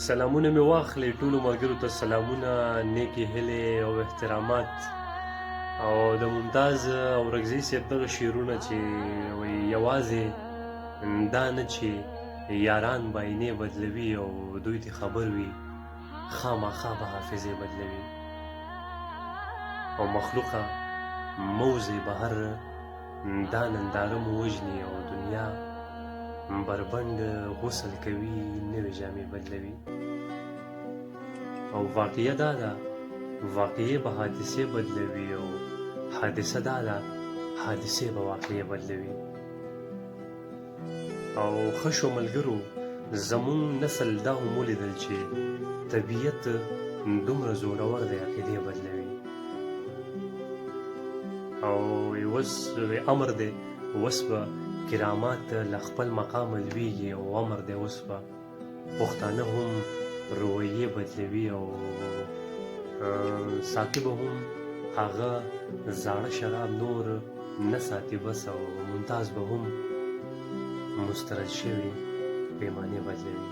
سلامونه مې واخلې ټولو ملګرو ته سلامونه، نیکې هیلې او احترامات. او د ممتاز اورکزي صاحب دغه شعرونه چې وایي یوازې دا نه چې یاران به عینې بدلوي او دوی ته خبر وي، خامخا به حافظې بدلوي. او مخلوقه موزې بهر دا ننداره مو وژني او دنیا بربنډ غسل کوي، نوې جامې بدلوي. او واقعیه دا ده واقعیه به حادثې بدلوي او حادثه دا ده حادثې به واقعیه بدلوي. او ښه شو ملګرو زمونږ نسل دا هم ولیدل چې طبیعت دومره زورور دی عقیدې بدلوي. او اوس امر دی اوس به کرامات له خپل مقامه لویږي او امر دی اوس به پښتانه هم رویې بدلوي او ساقي به هم هغه زاړه شراب نور نه ساتي بس، او ممتاز به هم مسترد شوي پیمانې بدلوي.